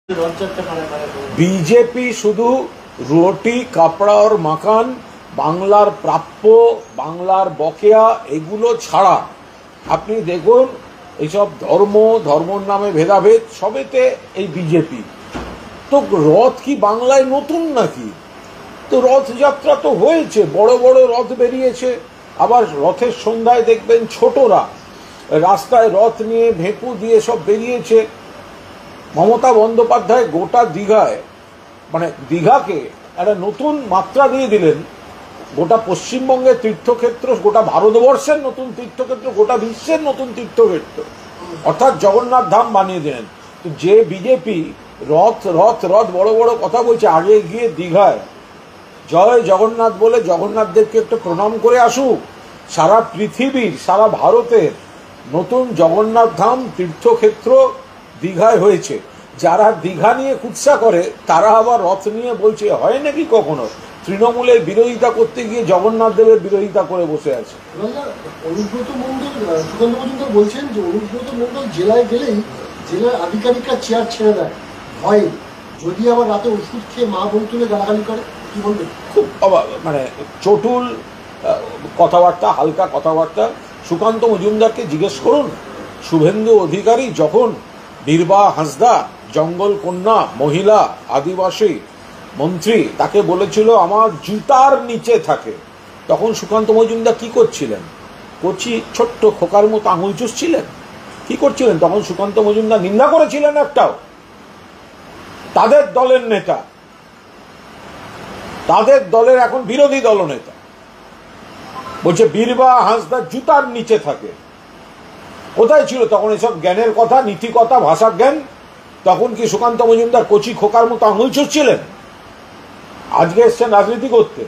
BJP शुधु रोटी कपड़ा और मकान बांगलार प्राप्य बांगलार बकेया एगुलो छाड़ा अपनी देखुन एसब धर्मर नामे भेदाभेद सबेते बीजेपी तो रथ की बांगलाय नतून नाकि तो रथ यात्रा तो होयेछे बड़ो बड़ो रथ बेरिয়েছে आबार रथेर सन्ध्याय देखबेन छोटोरा रास्ताय रथ निये भेकु दिये सब बेरिয়েছে। ममता बंदोपाध्याय गोटा दीघाय माने दीघा के एक नतून मात्रा दिए दिलेन गोटा पश्चिमबंगे तीर्थक्षेत्र गोटा भारतवर्षेर नतून तीर्थक्षेत्र गोटा विश्वेर नतून तीर्थक्षेत्र अर्थात जगन्नाथ धाम बानिये दिलेन। तो जे बीजेपी रथ रथ रथ बड़ बड़ कथा बोलছে आगे गिये दीघाय जय जगन्नाथ बोले जगन्नाथदेवके एकटु प्रणाम करे आसुक सारा पृथिवीर सारा भारतेर नतून जगन्नाथ धाम तीर्थक्षेत्र दीघाय होयेছে যারা দীঘা নিয়ে কুৎসা করে তারা আবার রথ নিয়ে বলছে হয় নাকি কখনো তৃণমূলের বিরোধিতা করতে গিয়ে জগন্নাথ দেবের বিরোধিতা করে বসে আছে। অনুব্রত মণ্ডল সুকান্ত মজুমদার বলছেন যে অনুব্রত মণ্ডল জেলায় গেলেই জেলার আধিকারিকরা চেয়ার ছেড়ে দেয় ভয়ে যদি আবার রাতে ওষুধ খেয়ে মা বোন তুলে গালাগালি করে কি বলবেন? খুব মানে চটুল কথাবার্তা হালকা কথাবার্তা। সুকান্ত মজুমদারকে জিজ্ঞেস করুন শুভেন্দু অধিকারী যখন বীরবা হাঁসদা জঙ্গল কন্যা মহিলা আদিবাসী মন্ত্রী তাকে বলেছিল আমার জুতার নিচে থাকে তখন সুকান্ত মজুমদার কি করছিলেন? কচি ছোট্ট খোকার মতো আঙুল চুষছিলেন? কি করছিলেন তখন? সুকান্ত মজুমদার নিন্দা করেছিলেন একটাও? তাদের দলের নেতা তাদের দলের এখন বিরোধী দলনেতা বলছে বীরবা হাঁসদা জুতার নিচে থাকে। কোথায় ছিল তখন এসব জ্ঞানের কথা নীতি কথা ভাষা জ্ঞান? তখন কি সুকান্ত মজুমদার কচি খোকার মতো আঙুল ছুঁড়ছিলেন? আজকে এসছেন রাজনীতি করতে।